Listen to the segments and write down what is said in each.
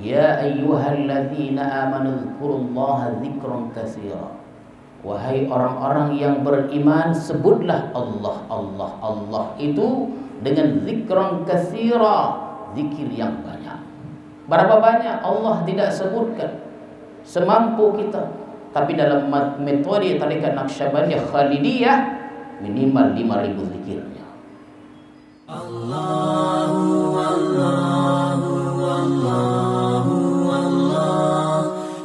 Ya ayyuhalladzina amanu dzkurullaha dzikran katsira. Wahai orang-orang yang beriman, sebutlah Allah, Allah, Allah itu dengan zikran katsira, zikir yang banyak. Berapa banyak Allah tidak sebutkan, semampu kita. Tapi dalam metode tarekat Naqsyabandiyah Khalidiyah minimal 5.000 zikirnya. Allahu Allahu Allahu Allah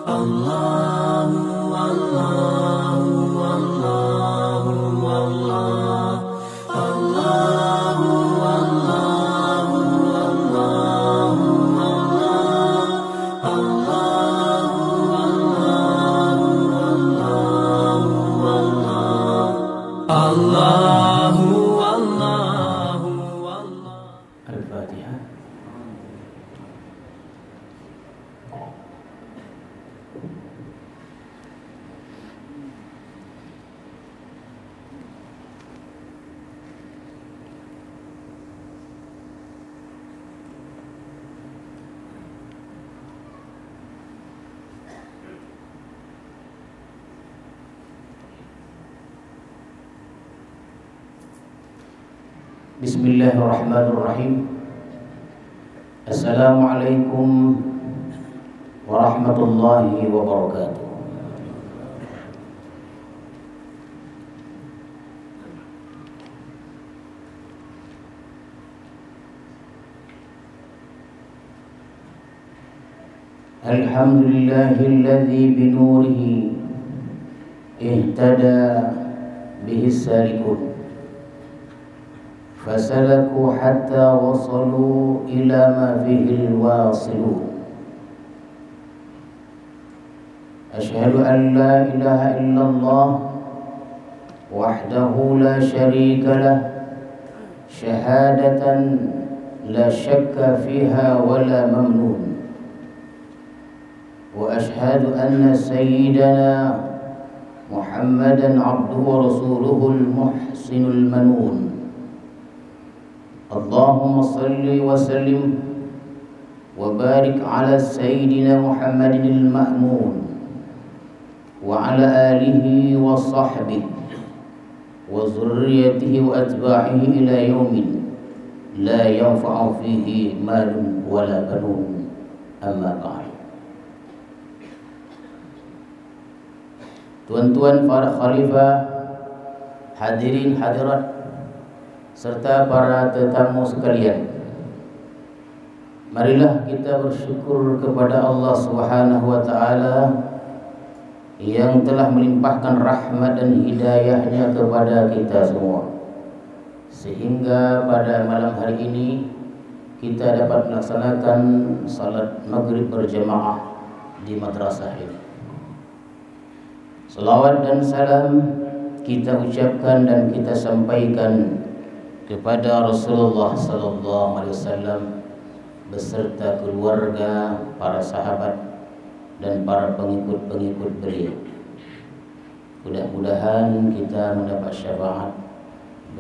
Allahu Allah Bismillahirrahmanirrahim. Assalamualaikum warahmatullahi wabarakatuh. Alhamdulillahilladzi binurihi ihtada bihi salikun فسلكوا حتى وصلوا إلى ما فيه الواصلون أشهد أن لا إله إلا الله وحده لا شريك له شهادة لا شك فيها ولا ممنون وأشهد أن سيدنا محمدا عبده ورسوله المحسن المنون اللهم صل وسلم وبارك على سيدنا محمد المأمون وعلى آله وصحبه وذريته وأتباعه إلى يوم لا ينفع فيه مال ولا بنون أما بعد. Tuan-tuan para khalifah, hadirin hadirat serta para tetamu sekalian, marilah kita bersyukur kepada Allah Subhanahu wa taala yang telah melimpahkan rahmat dan hidayahnya kepada kita semua, sehingga pada malam hari ini kita dapat melaksanakan salat maghrib berjamaah di madrasah ini. Salawat dan salam kita ucapkan dan kita sampaikan kepada Rasulullah sallallahu alaihi wasallam beserta keluarga, para sahabat dan para pengikut-pengikut beliau. Mudah-mudahan kita mendapat syafaat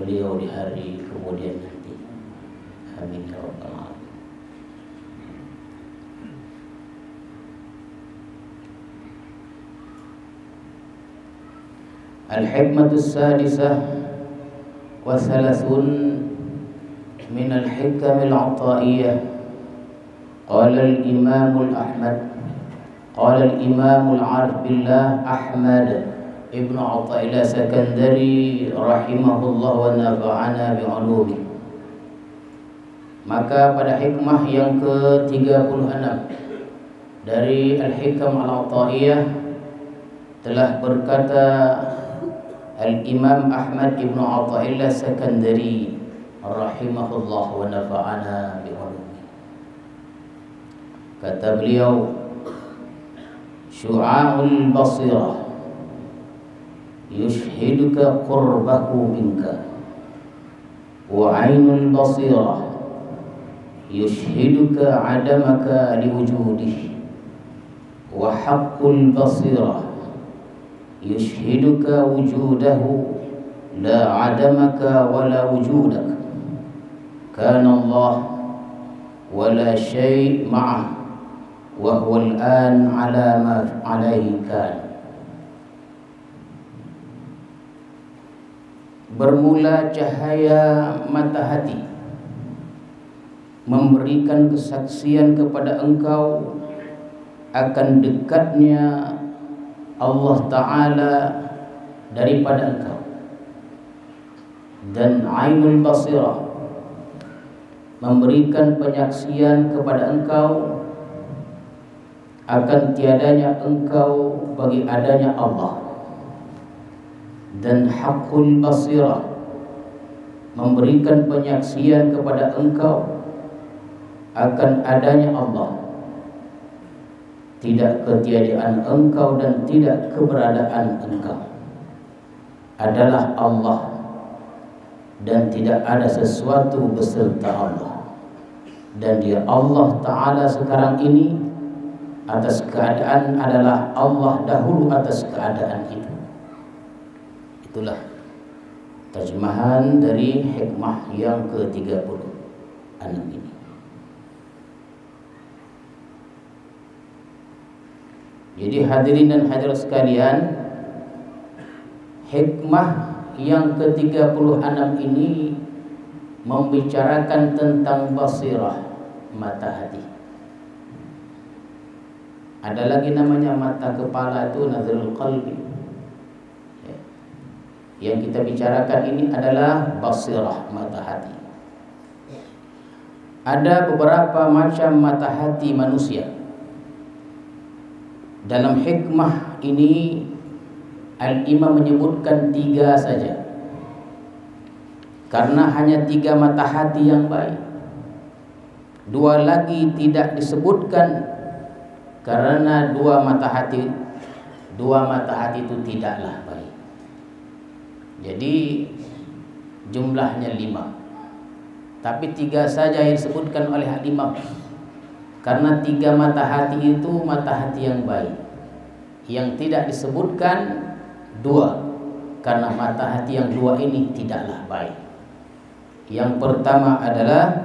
beliau di hari kemudian nanti. Amin ya rabbal alamin. Al-hikmatus sadisah وثلاثون من الحكم العطائية. قال الإمام العارف بالله أحمد ابن عطاء الله السكندري رحمه الله ونفعنا بعلومه. Maka pada hikmah yang ke-36 dari Al-Hikam Al-Ata'iyah telah berkata Al-Imam Ahmad ibn Athaillah Sakandari rahimahullah wa nafa'ana bi'ulumi. Kata beliau, syu'a'ul basirah yushhiduka qurbahu minka wa 'ainul basirah yushhiduka 'adamaka liwujudihi wa haqqul basirah yushhiduka wujudahu la 'adamaka wala wujudak. Kana Allah wala syai' ma'ah wa huwa al-an ala ma alaihi kan. Bermula cahaya mata hati memberikan kesaksian kepada engkau akan dekatnya Allah Ta'ala daripada engkau, dan ainul basirah memberikan penyaksian kepada engkau akan tiadanya engkau bagi adanya Allah, dan haqqul basirah memberikan penyaksian kepada engkau akan adanya Allah, tidak ketiadaan engkau dan tidak keberadaan engkau, adalah Allah, dan tidak ada sesuatu beserta Allah. Dan dia Allah Ta'ala sekarang ini atas keadaan adalah Allah dahulu atas keadaan itu. Itulah terjemahan dari hikmah yang ke-36 ini. Jadi hadirin dan hadirat sekalian, hikmah yang ke-36 ini membicarakan tentang basirah, mata hati. Ada lagi namanya mata kepala, itu nazarul qalbi. Yang kita bicarakan ini adalah basirah, mata hati. Ada beberapa macam mata hati manusia. Dalam hikmah ini Al-Imam menyebutkan 3 saja, karena hanya 3 mata hati yang baik. 2 lagi tidak disebutkan karena 2 mata hati itu tidaklah baik. Jadi jumlahnya 5, tapi 3 saja yang disebutkan oleh Al-Imam, karena 3 mata hati itu mata hati yang baik. Yang tidak disebutkan 2, karena mata hati yang 2 ini tidaklah baik. Yang pertama adalah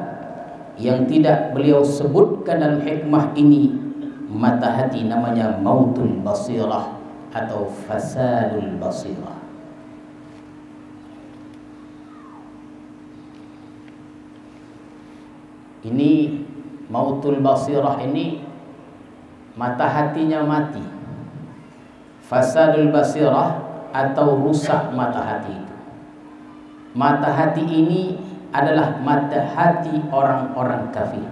yang tidak beliau sebutkan dalam hikmah ini, mata hati namanya mautul basirah atau fasadul basirah. Ini mautul basirah ini mata hatinya mati. Fasadul basirah atau rusak mata hati itu. Mata hati ini adalah mata hati orang-orang kafir.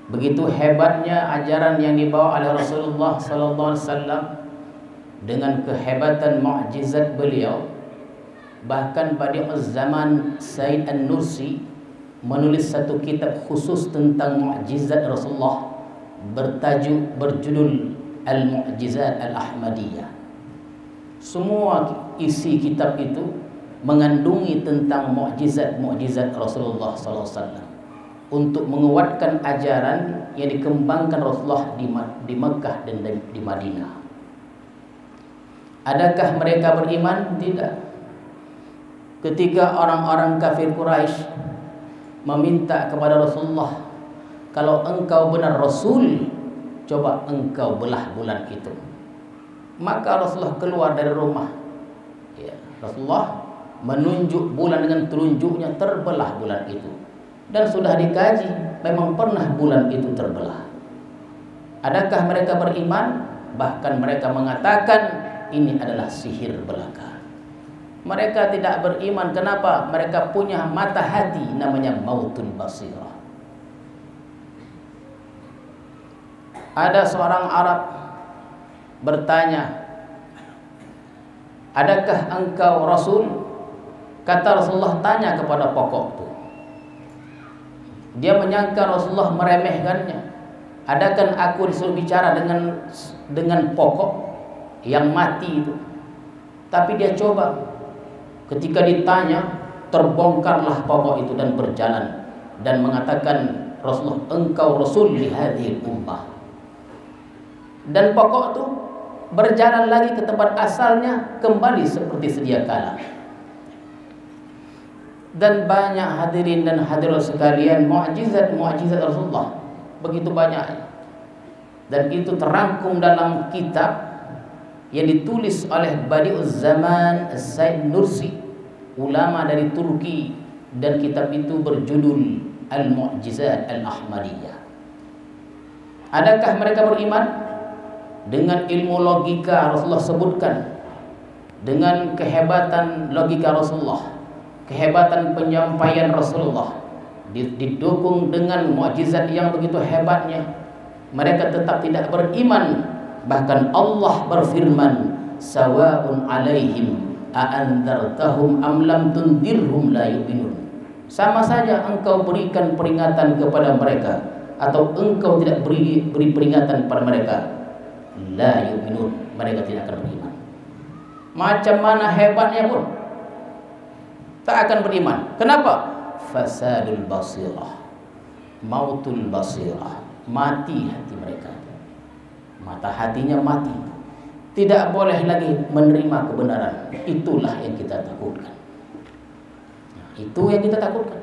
Begitu hebatnya ajaran yang dibawa oleh Rasulullah sallallahu alaihi wasallam dengan kehebatan mukjizat beliau. Bahkan pada zaman Said An-Nursi menulis satu kitab khusus tentang mukjizat Rasulullah berjudul Al-Mu'jizat Al-Ahmadiyah. Semua isi kitab itu mengandungi tentang mukjizat-mukjizat Rasulullah SAW untuk menguatkan ajaran yang dikembangkan Rasulullah di Mekah dan di Madinah. Adakah mereka beriman? Tidak. Ketika orang-orang kafir Quraisy meminta kepada Rasulullah, kalau engkau benar Rasul, coba engkau belah bulan itu. Maka Rasulullah keluar dari rumah. Rasulullah menunjuk bulan dengan telunjuknya, terbelah bulan itu. Dan sudah dikaji, memang pernah bulan itu terbelah. Adakah mereka beriman? Bahkan mereka mengatakan ini adalah sihir belaka. Mereka tidak beriman. Kenapa? Mereka punya mata hati namanya mautun basirah. Ada seorang Arab bertanya, adakah engkau Rasul? Kata Rasulullah, tanya kepada pokok itu. Dia menyangka Rasulullah meremehkannya. Adakah aku disuruh bicara dengan pokok yang mati itu? Tapi dia coba. Ketika ditanya, terbongkarlah pokok itu dan berjalan dan mengatakan, Rasulullah, engkau Rasul di hadhil ummah. Dan pokok itu berjalan lagi ke tempat asalnya, kembali seperti sedia kala. Dan banyak hadirin dan hadirat sekalian, mukjizat Rasulullah begitu banyak. Dan itu terangkum dalam kitab yang ditulis oleh Badi'uz Zaman Said Nursi, ulama dari Turki, dan kitab itu berjudul Al-Mu'jizat Al-Ahmadiyah. Adakah mereka beriman dengan ilmu logika Rasulullah sebutkan, dengan kehebatan logika Rasulullah, kehebatan penyampaian Rasulullah, didukung dengan mukjizat yang begitu hebatnya, mereka tetap tidak beriman? Bahkan Allah berfirman, sawa'un alaihim a'andzartahum am lam tundirhum la yu'minun. Sama saja engkau berikan peringatan kepada mereka atau engkau tidak beri peringatan pada mereka, la yu'minun, mereka tidak akan beriman. Macam mana hebatnya pun tak akan beriman. Kenapa? Fasadul basirah, mautul basirah, mati hati mereka. Mata hatinya mati, tidak boleh lagi menerima kebenaran. Itulah yang kita takutkan. Itu yang kita takutkan.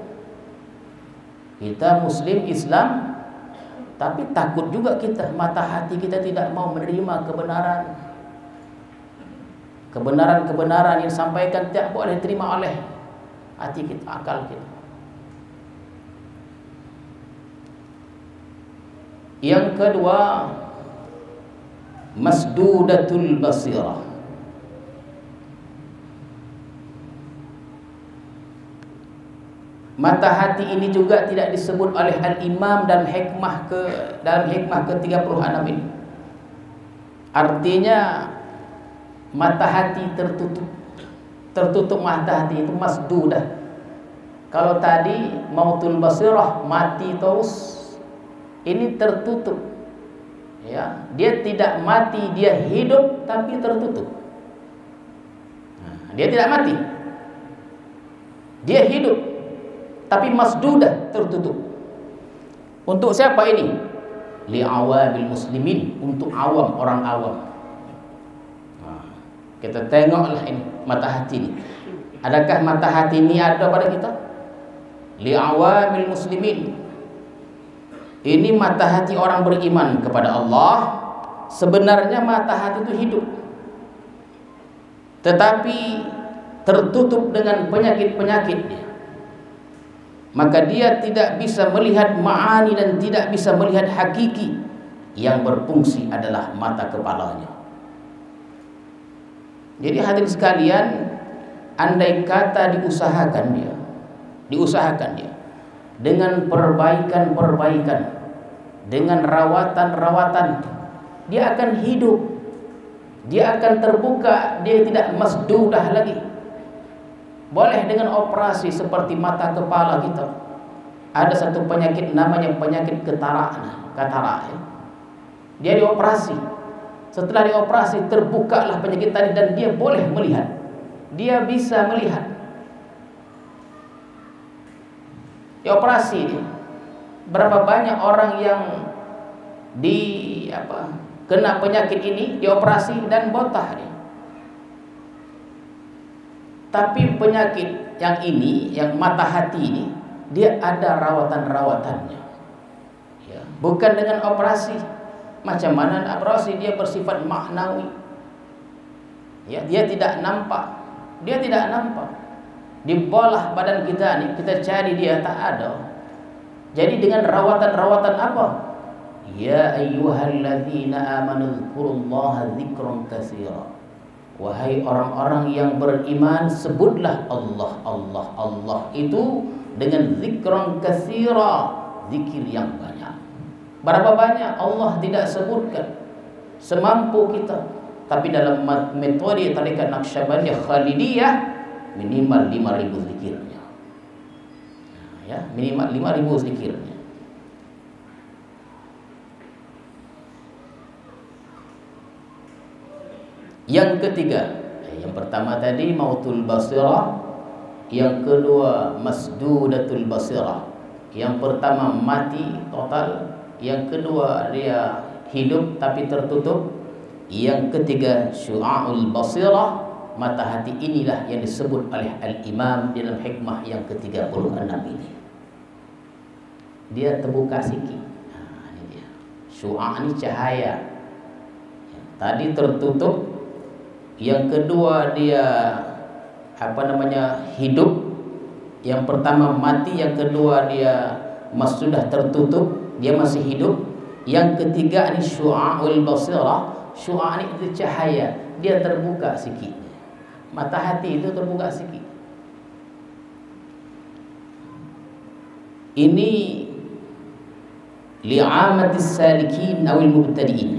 Kita Muslim Islam, tapi takut juga kita, mata hati kita tidak mau menerima kebenaran. Kebenaran-kebenaran yang disampaikan tidak boleh diterima oleh hati kita, akal kita. Yang kedua, masdudatul basirah. Mata hati ini juga tidak disebut oleh Al-Imam dalam hikmah ke-36 ini. Artinya mata hati tertutup. Tertutup mata hati itu masdudah. Kalau tadi mautul basirah, mati terus, ini tertutup. Ya, dia tidak mati, dia hidup tapi tertutup. Dia tidak mati, dia hidup tapi masdudah, tertutup. Untuk siapa ini? Li'awabil muslimin, untuk awam, orang awam. Kita tengoklah ini mata hati ini. Adakah mata hati ini ada pada kita? Li'awabil muslimin. Ini mata hati orang beriman kepada Allah. Sebenarnya mata hati itu hidup, tetapi tertutup dengan penyakit-penyakitnya. Maka dia tidak bisa melihat ma'ani dan tidak bisa melihat hakiki. Yang berfungsi adalah mata kepalanya. Jadi hadirin sekalian, andai kata diusahakan dia dengan perbaikan-perbaikan, dengan rawatan-rawatan, dia akan hidup, dia akan terbuka, dia tidak masdudah lagi. Boleh dengan operasi seperti mata kepala kita. Ada satu penyakit namanya penyakit katarak ya. Dia dioperasi. Setelah dioperasi terbukalah penyakit tadi dan dia boleh melihat. Dia bisa melihat. Dioperasi dia. Berapa banyak orang yang kena penyakit ini dioperasi dan botak dia. Tapi penyakit yang ini, yang mata hati ini, dia ada rawatan-rawatannya. Ya, bukan dengan operasi. Macam mana operasi? Dia bersifat maknawi. Ya, dia tidak nampak. Dia tidak nampak. Di bola badan kita nih, kita cari dia tak ada. Jadi dengan rawatan-rawatan apa? Ya ayyuhalladzina amanu dzkurullaha dzikran katsira. Wahai orang-orang yang beriman, sebutlah Allah, Allah, Allah itu dengan zikran katsira, zikir yang banyak. Berapa banyak Allah tidak sebutkan, semampu kita. Tapi dalam metode tarekat Naqsyabandiyah Khalidiyah minimal 5.000 zikirnya. Ya, minimal 5.000 zikirnya. Yang ketiga, yang pertama tadi mautul basirah, yang kedua masdudatul basirah. Yang pertama mati total, yang kedua dia hidup tapi tertutup, yang ketiga syu'aul basirah, mata hati. Inilah yang disebut oleh Al-Imam dalam hikmah yang ke-36 ini. Dia terbuka sikit. Syu'a ini cahaya. Tadi tertutup, yang kedua dia hidup, yang pertama mati, yang kedua dia sudah tertutup, dia masih hidup. Yang ketiga ini syu'a'ul basirah. Syu'a ini itu cahaya, dia terbuka sikit. Mata hati itu terbuka sikit. Ini li'amatis salikin awil mubtadi'in.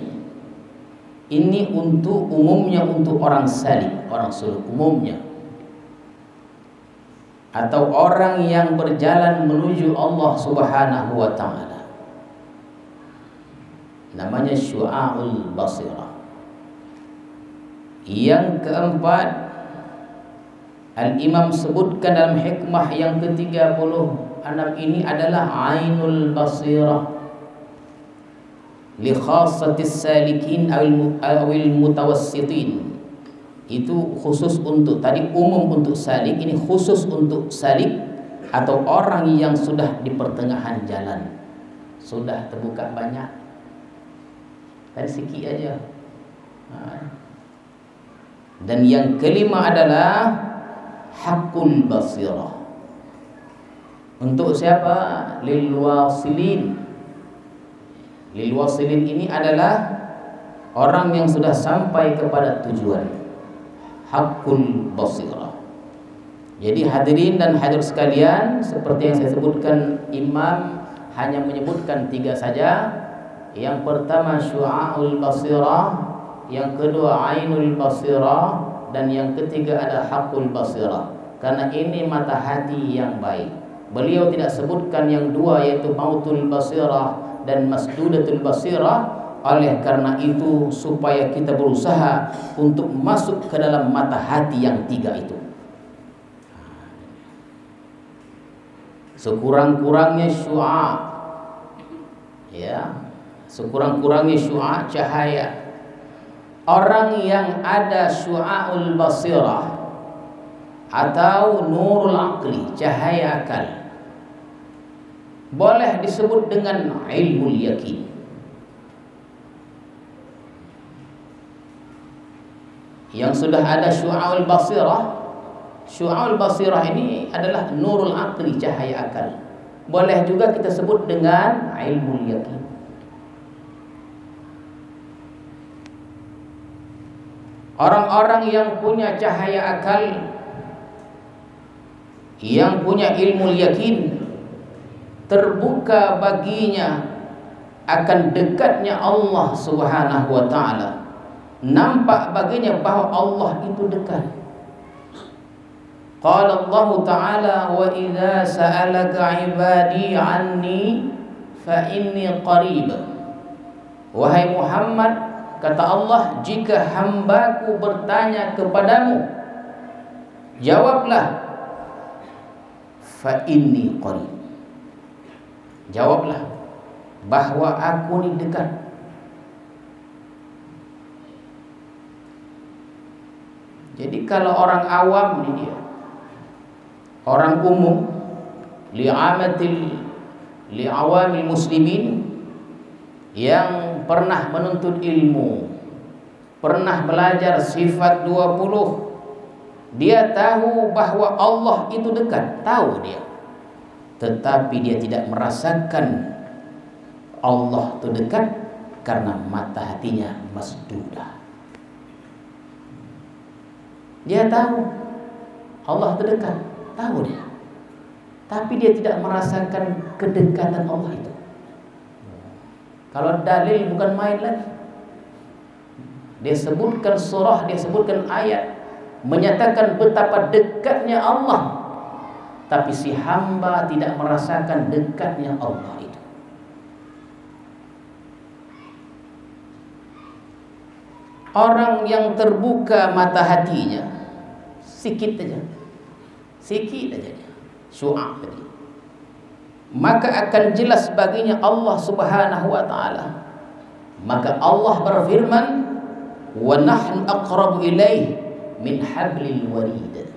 Ini untuk umumnya, untuk orang salik, orang suluk umumnya, atau orang yang berjalan menuju Allah Subhanahu wa ta'ala. Namanya syu'a'ul basirah. Yang keempat, Al-Imam sebutkan dalam hikmah yang ke-36 ini adalah ainul basirah li khassatis salikin awil mutawassitin. Itu khusus untuk, tadi umum untuk salik, ini khusus untuk salik atau orang yang sudah di pertengahan jalan, sudah terbuka banyak. Tadi sikit aja. Dan yang kelima adalah haqqul basirah. Untuk siapa? Lil wasilin. Lil wasilin ini adalah orang yang sudah sampai kepada tujuan. Haqqul basirah. Jadi hadirin dan hadirat sekalian, seperti yang saya sebutkan, Imam hanya menyebutkan 3 saja. Yang pertama syu'a'ul basirah, yang kedua ainul basirah, dan yang ketiga ada haqqul basirah. Karena ini mata hati yang baik. Beliau tidak sebutkan yang 2, yaitu mautul basirah dan masdudatul basirah. Oleh karena itu, supaya kita berusaha untuk masuk ke dalam mata hati yang 3 itu. Sekurang-kurangnya syu'a, ya, sekurang-kurangnya syu'a, cahaya. Orang yang ada syu'a'ul basirah atau nurul aqli, cahaya akal, boleh disebut dengan ilmul yakin. Yang sudah ada syu'a'ul basirah, syu'a'ul basirah ini adalah nurul aqli, cahaya akal. Boleh juga kita sebut dengan ilmul yakin. Orang-orang yang punya cahaya akal, yang punya ilmu yakin, terbuka baginya akan dekatnya Allah Subhanahu wa ta'ala. Nampak baginya bahwa Allah itu dekat. Qala Allah ta'ala, wa idza sa'alaka 'ibadi 'anni fa inni qarib. Wahai Muhammad, kata Allah, jika hambaku bertanya kepadamu, jawablah, fa inni qarib. Jawablah bahwa aku ini dekat. Jadi kalau orang awam ini dia, orang umum, li'awamil muslimin, yang pernah menuntut ilmu, pernah belajar sifat 20, dia tahu bahwa Allah itu dekat, tahu dia. Tetapi dia tidak merasakan Allah itu dekat karena mata hatinya masdudah. Dia tahu Allah itu dekat, tahu dia, tapi dia tidak merasakan kedekatan Allah itu. Kalau dalil bukan main lagi. Dia sebutkan surah, dia sebutkan ayat, menyatakan betapa dekatnya Allah, tapi si hamba tidak merasakan dekatnya Allah itu. Orang yang terbuka mata hatinya sikit aja, syu'a tadi, maka akan jelas baginya Allah Subhanahu wa ta'ala. Maka Allah berfirman, wa nahnu aqrabu ilaih min hablil warid.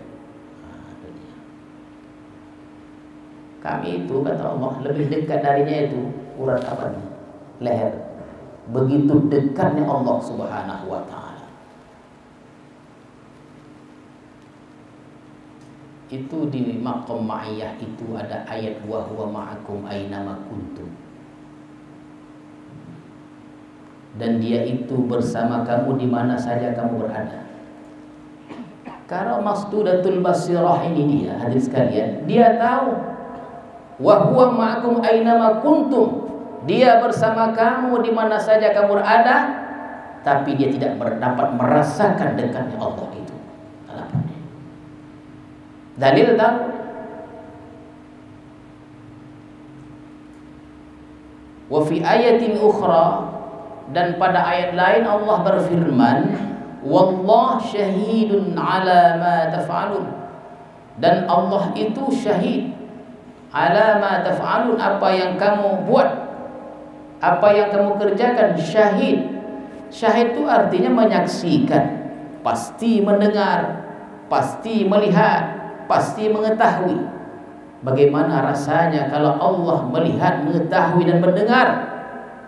Kami itu, kata Allah, lebih dekat darinya itu urat apa nih? Leher. begitu dekatnya Allah Subhanahu wa taala. Itu di maqam ma'iyah itu ada ayat wa huwa ma'akum ainama kuntum. Dan dia itu bersama kamu di mana saja kamu berada. Kalau Masdudatul Basirah ini dia, hadirin sekalian, dia tahu wa huwa ma'akum ainama kuntum. Dia bersama kamu di mana saja kamu berada, tapi dia tidak dapat merasakan dekatnya Allah itu. Alapannya. Dalil tahu. Wa fi ayatin ukhra, dan pada ayat lain Allah berfirman, wallah syahidun ala ma taf'alun, dan Allah itu syahid ala ma taf'alun, apa yang kamu buat, apa yang kamu kerjakan. Syahid, syahid itu artinya menyaksikan, pasti mendengar, pasti melihat, pasti mengetahui. Bagaimana rasanya kalau Allah melihat, mengetahui dan mendengar?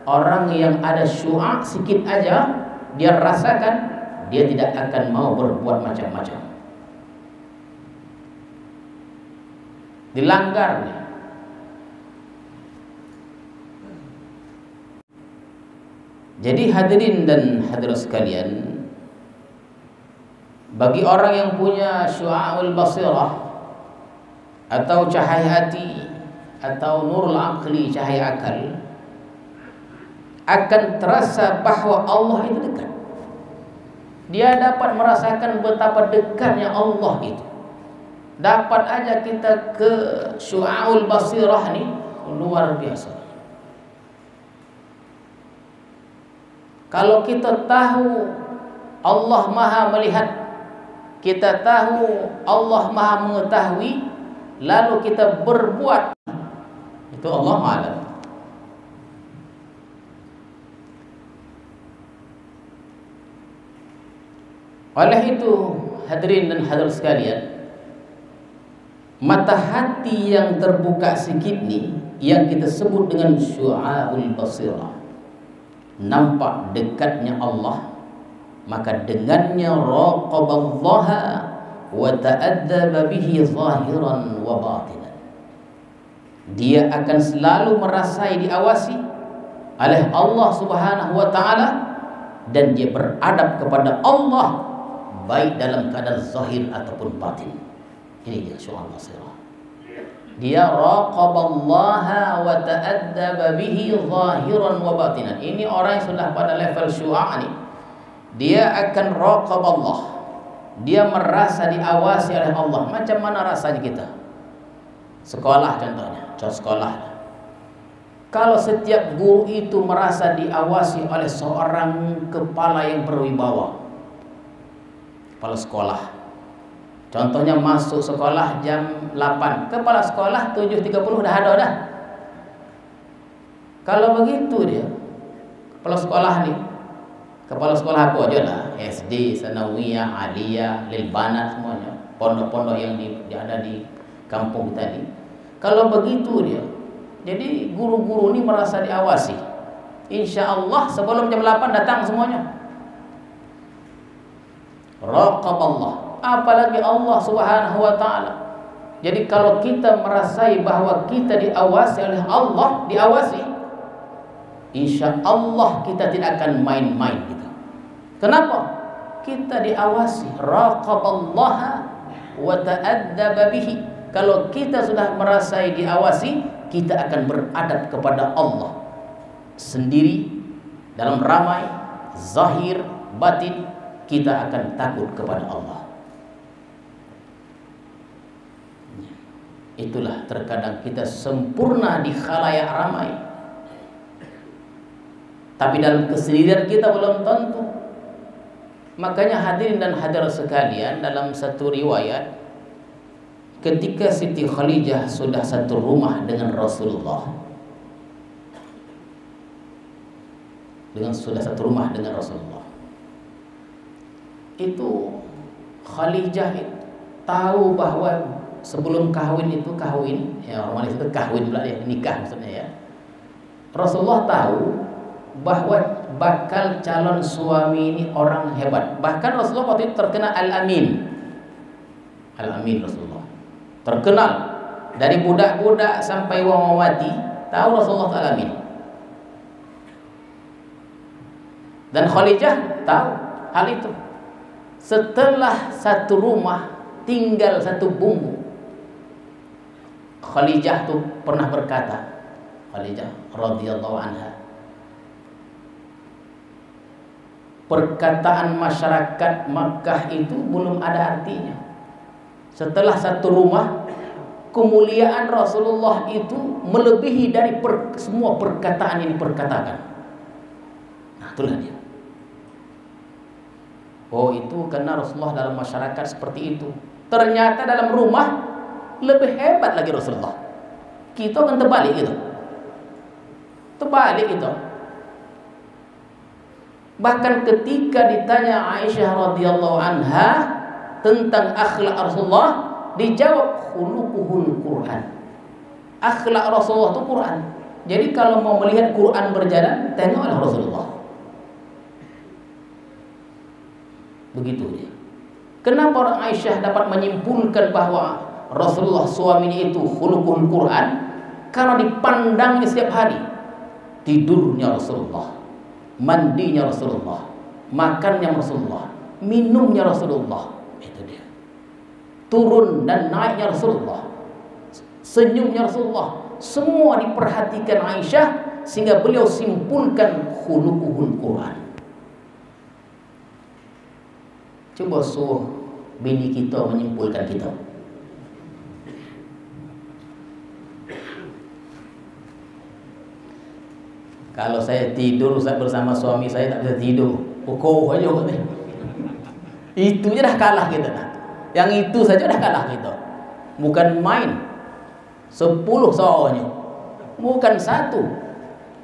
Orang yang ada syu'a sikit aja dia rasakan, dia tidak akan mau berbuat macam-macam. Dilanggar. Jadi hadirin dan hadirat sekalian, bagi orang yang punya syu'aul basirah atau cahaya hati atau nurul aqli, cahaya akal, akan terasa bahwa Allah itu dekat. Dia dapat merasakan betapa dekatnya Allah itu. Dapat aja kita ke syu'aul basirah nih, luar biasa. Kalau kita tahu Allah Maha melihat, kita tahu Allah Maha mengetahui, lalu kita berbuat, itu Allah Maha. Oleh itu hadirin dan hadirat sekalian, mata hati yang terbuka sedikit nih, yang kita sebut dengan syu'aul basirah, nampak dekatnya Allah, maka dengannya raqaballaha wa ta'addaba bihi zahiran wa batinan. Dia akan selalu merasai, diawasi oleh Allah Subhanahu wa taala, dan dia beradab kepada Allah baik dalam keadaan zahir ataupun batin. Ini dia syu'aul basirah. Dia raqaballaha wa ta'addaba bihi zahiran wa batinan. Ini orang yang sudah pada level syu'a nih. Dia akan raqaballah. Dia merasa diawasi oleh Allah. Macam mana rasanya kita? Sekolah contohnya, contoh sekolah. Kalau setiap guru itu merasa diawasi oleh seorang kepala yang berwibawa, kepala sekolah. Contohnya masuk sekolah jam 8, kepala sekolah 7.30 dah ada dah. Kalau begitu dia, kepala sekolah nih, kepala sekolah apa aja lah, SD, Sanawiyah, Aliyah, Lilbanat, semuanya, pondok-pondok yang ada di kampung tadi. Kalau begitu dia, jadi guru-guru ini merasa diawasi. Insya Allah sebelum jam 8 datang semuanya. Raqaballah, apalagi Allah Subhanahu wa taala. Jadi kalau kita merasai bahwa kita diawasi oleh Allah, diawasi, insya Allah kita tidak akan main-main gitu. Kenapa? Kita diawasi. Raqaballaha wa ta'addaba bihi. Kalau kita sudah merasai diawasi, kita akan beradab kepada Allah sendiri, dalam ramai, zahir, batin. Kita akan takut kepada Allah. Itulah terkadang kita sempurna di khalayak ramai, tapi dalam kesendirian kita belum tentu. Makanya hadirin dan hadirat sekalian, dalam satu riwayat, ketika Siti Khadijah sudah satu rumah dengan Rasulullah, itu Khadijah tahu bahwa sebelum kahwin ya orang Malaysia itu kahwin pula ya, nikah maksudnya ya. Rasulullah tahu bahwa bakal calon suami ini orang hebat. Bahkan Rasulullah waktu itu terkenal Al-Amin. Al-Amin Rasulullah. Terkenal dari budak-budak sampai wawati, tahu Rasulullah Al-Amin. Dan Khadijah tahu hal itu. Setelah satu rumah tinggal satu bumbu, Khadijah tuh pernah berkata, Khadijah radhiyallahu anha, perkataan masyarakat Makkah itu belum ada artinya. Setelah satu rumah, kemuliaan Rasulullah itu melebihi dari semua perkataan yang diperkatakan. Nah, itulah dia. Oh, itu karena Rasulullah dalam masyarakat seperti itu. Ternyata dalam rumah lebih hebat lagi Rasulullah. Kita kan terbalik gitu. Terbalik gitu. Bahkan ketika ditanya Aisyah radhiyallahu anha tentang akhlak Rasulullah, dijawab khuluquhul Quran. Akhlak Rasulullah itu Quran. Jadi kalau mau melihat Quran berjalan, tengoklah Rasulullah. Begitu dia. Kenapa orang Aisyah dapat menyimpulkan bahwa Rasulullah suaminya itu khuluquhul Quran? Karena dipandangnya setiap hari. Tidurnya Rasulullah, mandinya Rasulullah, makannya Rasulullah, minumnya Rasulullah. Itu dia. Turun dan naiknya Rasulullah, senyumnya Rasulullah, semua diperhatikan Aisyah sehingga beliau simpulkan khuluquhul Quran. Coba suruh bini kita menyimpulkan kita. Kalau saya tidur bersama suami saya tak bisa tidur, pukul aja katanya. Itu aja dah kalah kita dah. Yang itu saja dah kalah kita. Bukan main 10 soalnya, bukan satu.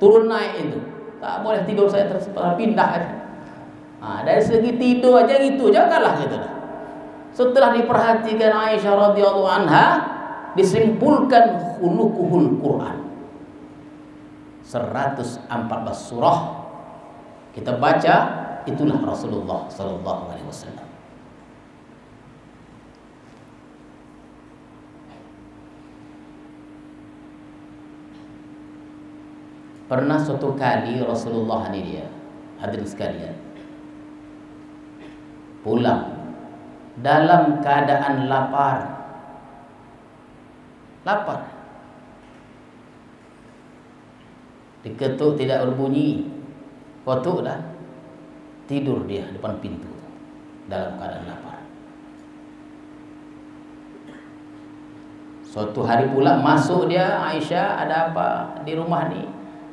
Turun naik itu tak boleh tidur saya pindah aja. Nah, dari segi tidur aja itu aja kalah kita dah. Setelah diperhatikan Aisyah radhiyallahu anha, disimpulkan khuluquhul Quran. 114 surah kita baca, itulah Rasulullah sallallahu alaihi wasallam. Pernah suatu kali Rasulullah ini dia, hadirin sekalian, pulang dalam keadaan lapar. Lapar. Diketuk tidak berbunyi, kotuk dah, tidur dia depan pintu dalam keadaan lapar. Suatu hari pula masuk dia, Aisyah, ada apa di rumah ni?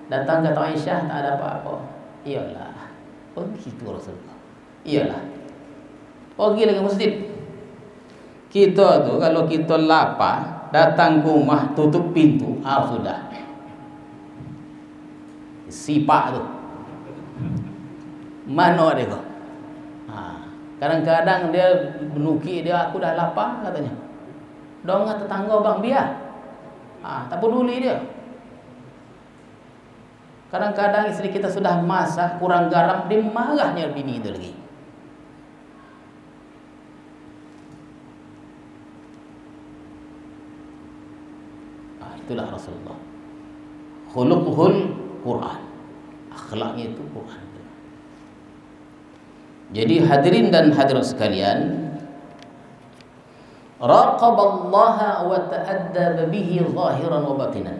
Datang kata Aisyah, tak ada apa-apa. Iyalah, oh gitu Rasulullah. Iyalah, pergi lagi ke masjid. Kita tu kalau kita lapar, datang ke rumah, tutup pintu, sudah. Sipak tu mana dia kau? Kadang-kadang dia menuki dia, aku dah lapar katanya. Dong tetangga bang biar. Tak peduli dia. Kadang-kadang isteri kita sudah masak kurang garam, dia marahnya bini itu lagi. Itulah Rasulullah. Khuluquhul Quran. Akhlaknya itu Quran. Jadi hadirin dan hadirat sekalian, raqaballaha wa ta'addaba bihi zahiran wa batinan.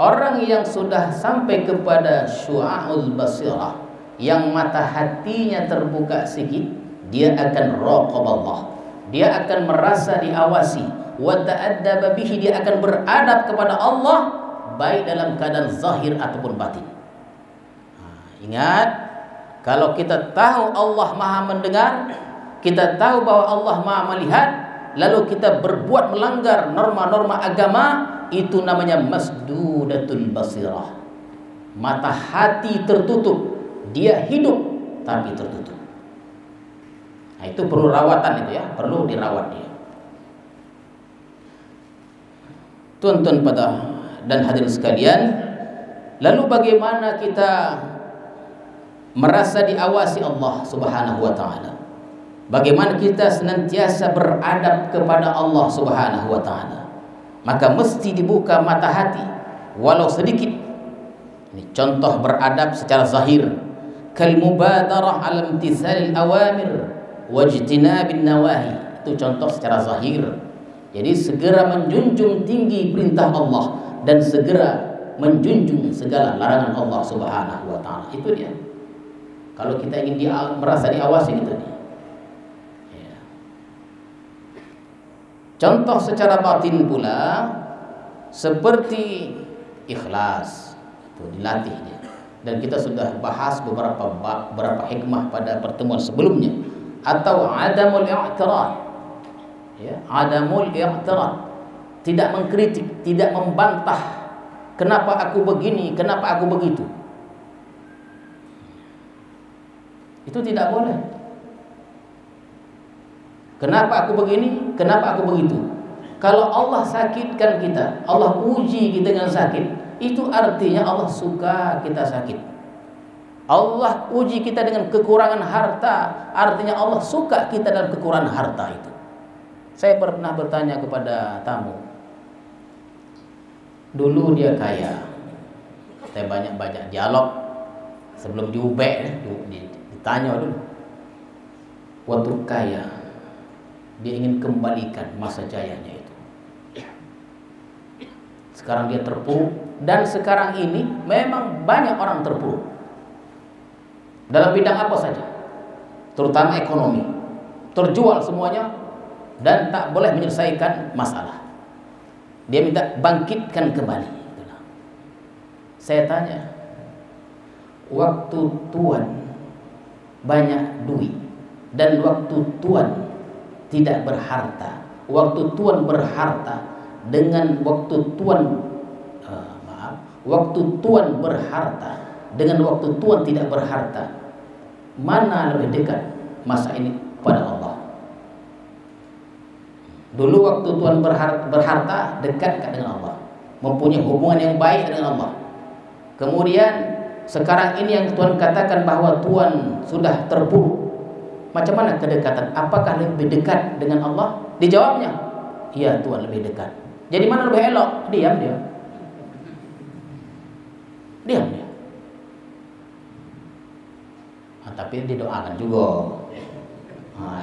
Orang yang sudah sampai kepada syu'a'ul basirah, yang mata hatinya terbuka sikit, dia akan raqaballah. Dia akan merasa diawasi, wa ta'addaba bihi, dia akan beradab kepada Allah baik dalam keadaan zahir ataupun batin. Ingat, kalau kita tahu Allah Maha mendengar, kita tahu bahwa Allah Maha melihat, lalu kita berbuat melanggar norma-norma agama, itu namanya masdudatul basirah. Mata hati tertutup, dia hidup tapi tertutup. Nah, itu perlu rawatan itu ya, perlu dirawat dia. Tuan-tuan pada dan hadirin sekalian, lalu bagaimana kita merasa diawasi Allah Subhanahu wa taala. Bagaimana kita senantiasa beradab kepada Allah Subhanahu wa taala. Maka mesti dibuka mata hati walau sedikit. Ini contoh beradab secara zahir. Kal mubadarah ala imtithalil awamir wajtinabin nawahi. Itu contoh secara zahir. Jadi segera menjunjung tinggi perintah Allah dan segera menjunjung segala larangan Allah Subhanahu wa taala. Itu dia. Kalau kita ingin merasa diawasi gitu dia. Ya. Contoh secara batin pula seperti ikhlas. Itu dilatih dia. Dan kita sudah bahas beberapa hikmah pada pertemuan sebelumnya. Atau adamul i'tirad. Ya, adamul i'tirad. Tidak mengkritik, tidak membantah. Kenapa aku begini, kenapa aku begitu? Itu tidak boleh. Kenapa aku begini, kenapa aku begitu? Kalau Allah sakitkan kita, Allah uji kita dengan sakit, itu artinya Allah suka kita sakit. Allah uji kita dengan kekurangan harta, artinya Allah suka kita dalam kekurangan harta itu. Saya pernah bertanya kepada tamu. Dulu dia kaya. Saya banyak dialog sebelum diubek, ditanya dulu. Waktu kaya, dia ingin kembalikan masa jayanya itu. Sekarang dia terpuruk, dan sekarang ini memang banyak orang terpuruk dalam bidang apa saja, terutama ekonomi. Terjual semuanya dan tak boleh menyelesaikan masalah. Dia minta bangkitkan kembali. Saya tanya, waktu tuan banyak duit dan waktu tuan tidak berharta, waktu tuan berharta dengan waktu tuan waktu tuan berharta dengan waktu tuan tidak berharta, mana lebih dekat masa ini pada Allah? Dulu waktu tuan berharta dekat dengan Allah, mempunyai hubungan yang baik dengan Allah. Kemudian sekarang ini yang Tuhan katakan bahwa Tuhan sudah terpuruk. Macam mana kedekatan? Apakah lebih dekat dengan Allah? Dijawabnya, iya Tuhan lebih dekat. Jadi mana lebih elok? Diam dia. Tapi didoakan juga.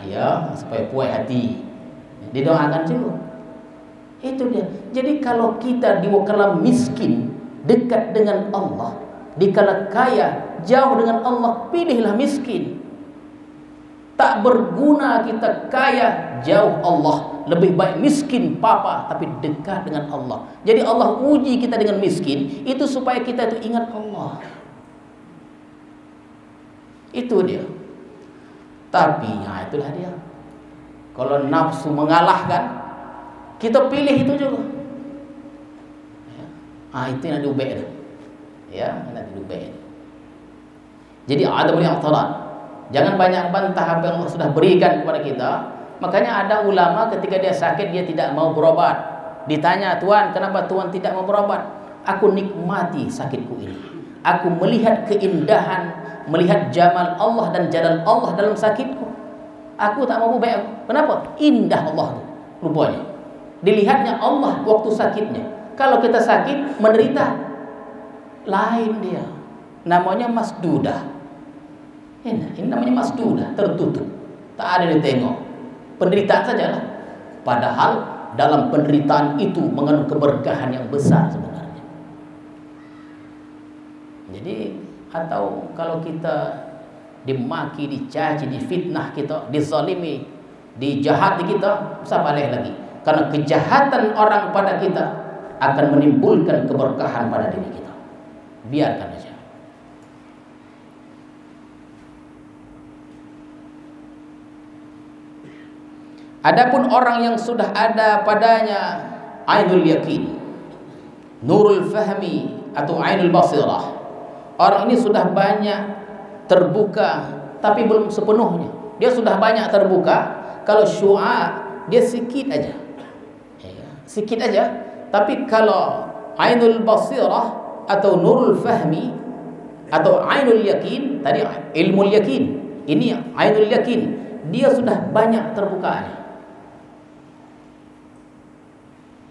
Ya, supaya puas hati. Didoakan juga. Itu dia. Jadi kalau kita dikala miskin dekat dengan Allah, dikala kaya jauh dengan Allah, pilihlah miskin. Tak berguna kita kaya jauh Allah, lebih baik miskin papa tapi dekat dengan Allah. Jadi Allah uji kita dengan miskin itu supaya kita itu ingat Allah. Itu dia. Tapi itulah dia. Kalau nafsu mengalahkan, kita pilih itu juga. Itu yang diubah. Ya, yang diubah. Jadi ada boleh i'tirad. Jangan banyak bantah apa yang Allah sudah berikan kepada kita. Makanya ada ulama ketika dia sakit dia tidak mau berobat. Ditanya, Tuhan, kenapa Tuhan tidak mau berobat? Aku nikmati sakitku ini. Aku melihat keindahan, melihat jamal Allah dan jalal Allah dalam sakitku. Aku tak mau ubah. Kenapa? Indah Allah itu rupanya. Dilihatnya Allah waktu sakitnya. Kalau kita sakit, menderita, lain dia. Namanya masdudah. Ini namanya masdudah, tertutup. Tak ada ditengok. Penderitaan sajalah. Padahal dalam penderitaan itu mengandung keberkahan yang besar sebenarnya. Jadi atau kalau kita dimaki, dicaci, difitnah kita, dizalimi, dijahati kita, usah balik lagi. Karena kejahatan orang pada kita akan menimbulkan keberkahan pada diri kita. Biarkan saja. Adapun orang yang sudah ada padanya ainul yakin, nurul fahmi atau ainul basirah, orang ini sudah banyak terbuka tapi belum sepenuhnya. Dia sudah banyak terbuka. Kalau syu'a dia sikit aja, sikit aja. Tapi kalau ainul basirah atau nurul fahmi, atau ainul yakin, tadi ilmu yakin, ini ainul yakin, dia sudah banyak terbukanya.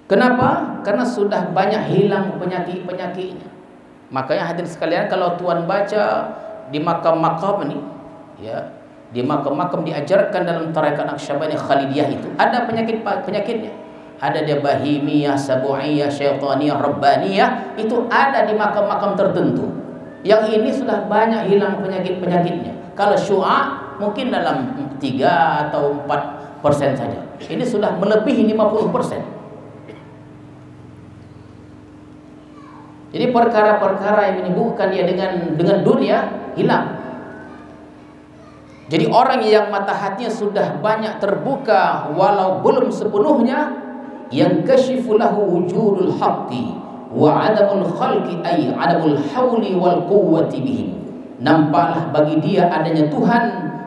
Kenapa? Karena sudah banyak hilang penyakit-penyakitnya. Makanya hadirin sekalian, kalau tuan baca di makam-makam ini, ya, di makam-makam diajarkan dalam tarekat Naqsyabandiyah Khalidiyah itu ada penyakitnya. Ada dia bahimiyah, sabu'iyah, syaitaniyah, rabbaniyah, itu ada di makam-makam tertentu. Yang ini sudah banyak hilang penyakit-penyakitnya. Kalau syu'a mungkin dalam 3 atau 4% saja. Ini sudah melebihi 50%. Jadi perkara-perkara yang menyibukkan dia dengan dunia hilang. Jadi orang yang mata hatinya sudah banyak terbuka walau belum sepenuhnya, yang kasyifu lahu wujudul haqqi wa adamul khalqi ay adamul hawli wal quwwati bihim. Nampaklah bagi dia adanya Tuhan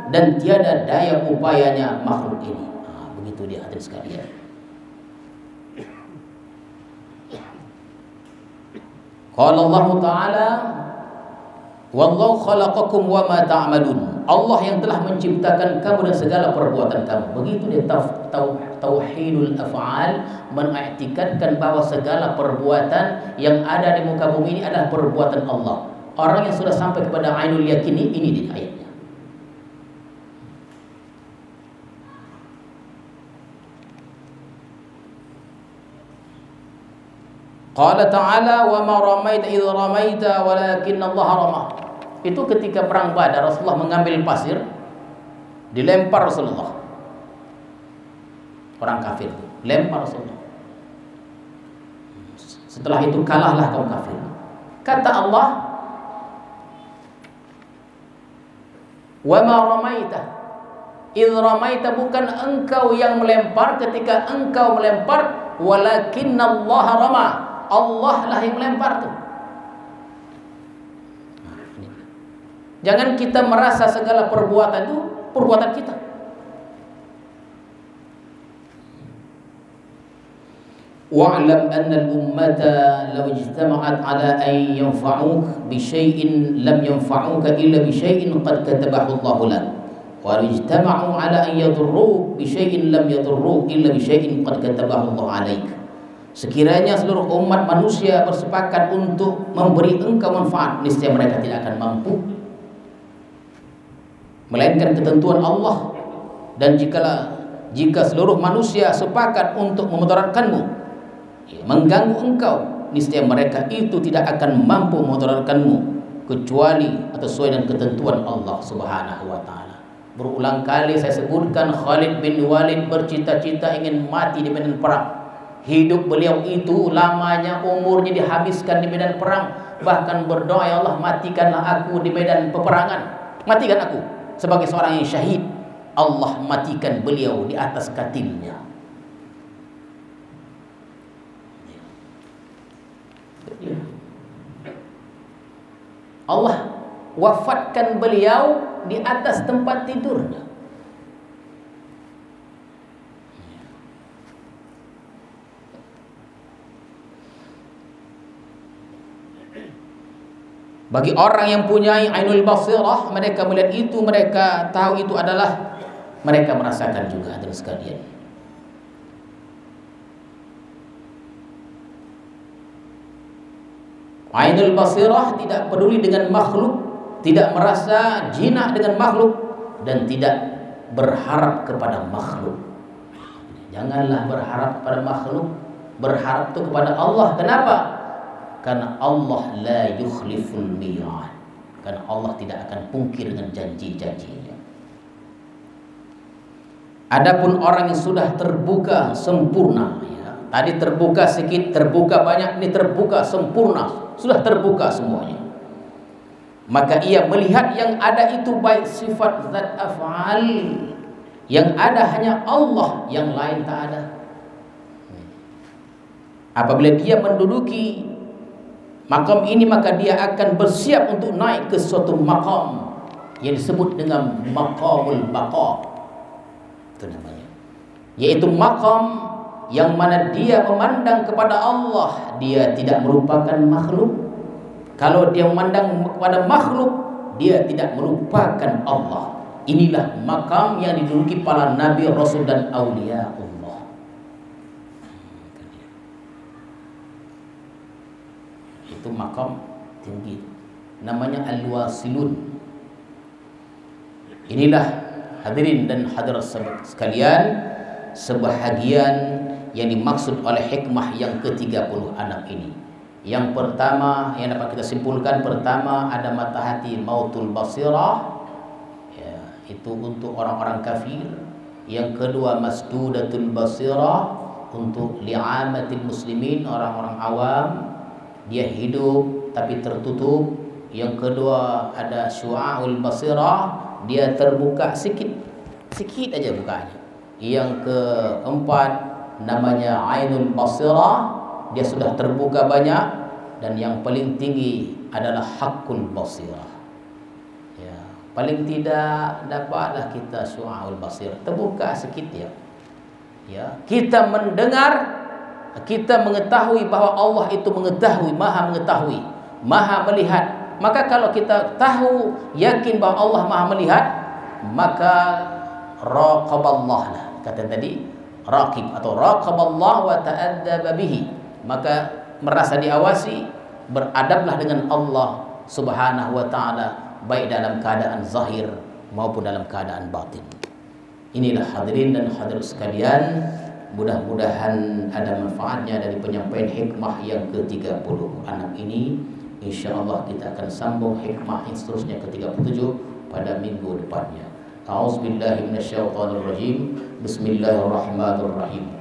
dan tiada daya upayanya makhluk ini. Begitu dia hadirin sekalian. Qala Allah Ta'ala, wallahu khalaqakum wa ma ta'malun. Allah yang telah menciptakan kamu dan segala perbuatan kamu. Begitu dia tauhidul af'al, mengiktikadkan bahwa segala perbuatan yang ada di muka bumi ini adalah perbuatan Allah. Orang yang sudah sampai kepada ainul yakin ini di ayatnya. Qala ta'ala wa ma ramaita idh ramaita walakinna Allah rama. Itu ketika perang Badar, Rasulullah mengambil pasir, dilempar Rasulullah. Orang kafir itu lempar Rasulullah. Setelah itu kalahlah kaum kafir. Kata Allah, wa ma ramaita idh ramaita, bukan engkau yang melempar ketika engkau melempar, walakinna Allah rama. Allah lah yang melempar tuh. Jangan kita merasa segala perbuatan itu perbuatan kita. Wa'lam anna al-ummata law ijtama'at 'ala an yanfa'uka bi syai'in lam yanfa'uka illa bi syai'in qad katabahu Allah lak. Wa law ijtama'u 'ala an yadurruka bi syai'in lam yadurruka illa bi syai'in qad katabahu Allah 'alaik. Sekiranya seluruh umat manusia bersepakat untuk memberi engkau manfaat, niscaya mereka tidak akan mampu, melainkan ketentuan Allah. Dan jika seluruh manusia sepakat untuk memudaratkanmu, mengganggu engkau, niscaya mereka itu tidak akan mampu memudaratkanmu kecuali atau sesuai dengan ketentuan Allah Subhanahu wa taala. Berulang kali saya sebutkan Khalid bin Walid bercita-cita ingin mati di medan perang. Hidup beliau itu lamanya umurnya dihabiskan di medan perang. Bahkan berdoa, ya Allah, matikanlah aku di medan peperangan. Matikan aku sebagai seorang yang syahid. Allah matikan beliau di atas katilnya. Allah wafatkan beliau di atas tempat tidurnya. Bagi orang yang punya ainul basirah, mereka melihat itu, mereka tahu itu adalah, mereka merasakan juga hadirin sekalian. Ainul basirah tidak peduli dengan makhluk, tidak merasa jinak dengan makhluk, dan tidak berharap kepada makhluk. Janganlah berharap kepada makhluk, berharap itu kepada Allah. Kenapa? Karena Allah la yukhliful mi'ad. Karena Allah tidak akan pungkir dengan janji-janjinya. Adapun orang yang sudah terbuka sempurna, ya, tadi terbuka sedikit, terbuka banyak, ini terbuka sempurna, sudah terbuka semuanya. Maka ia melihat yang ada itu baik sifat zat af'al, yang ada hanya Allah, yang lain tak ada. Apabila dia menduduki makam ini, maka dia akan bersiap untuk naik ke suatu makam yang disebut dengan maqamul baqa. Itu namanya. Yaitu makam yang mana dia memandang kepada Allah, dia tidak merupakan makhluk. Kalau dia memandang kepada makhluk, dia tidak melupakan Allah. Inilah makam yang diduduki para nabi, rasul dan aulia Allah. Itu makam tinggi, namanya al-wasilun. Inilah hadirin dan hadirat sekalian, sebahagian yang dimaksud oleh hikmah yang ke-36 ini. Yang pertama yang dapat kita simpulkan, pertama ada mata hati mautul basirah, ya, itu untuk orang-orang kafir. Yang kedua masdudatul basirah, untuk li'amatil muslimin, orang-orang awam, dia hidup tapi tertutup. Yang kedua ada syu'aul basirah, dia terbuka sedikit aja bukanya. Yang keempat namanya ainul basirah, dia sudah terbuka banyak. Dan yang paling tinggi adalah hakul basirah, ya, paling tidak dapatlah kita syu'aul basirah, terbuka sedikit ya, kita mendengar, kita mengetahui bahwa Allah itu mengetahui, maha mengetahui, maha melihat. Maka kalau kita tahu, yakin bahwa Allah maha melihat, maka raqaballah lah, kata tadi raqib atau raqaballah wa ta'addaba bihi, maka merasa diawasi, beradablah dengan Allah Subhanahu wa ta'ala, baik dalam keadaan zahir maupun dalam keadaan batin. Inilah hadirin dan hadirat sekalian, mudah-mudahan ada manfaatnya dari penyampaian hikmah yang ke-36 ini. InsyaAllah kita akan sambung hikmah yang seterusnya ke-37 pada minggu depannya. A'udzubillahi minasyaitonirrajim. Bismillahirrahmanirrahim.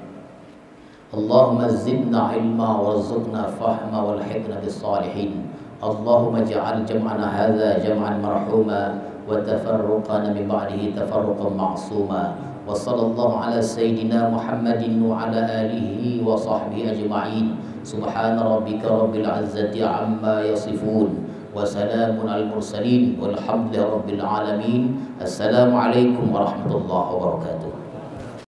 Allahumma zidna ilma warzuqna fahma walhiqna bis-salihin. Allahumma ja'al jam'ana hadza jam'an marhuma wa tafarruqana min ba'dihi tafarruqan ma'suma. Wa sallallahu ala sayyidina Muhammadin wa ala alihi wa sahbihi ajma'in. Subhana rabbika rabbil izzati amma yasifun wa salamun al mursalin walhamdulillahi rabbil alamin. Assalamualaikum warahmatullahi wabarakatuh.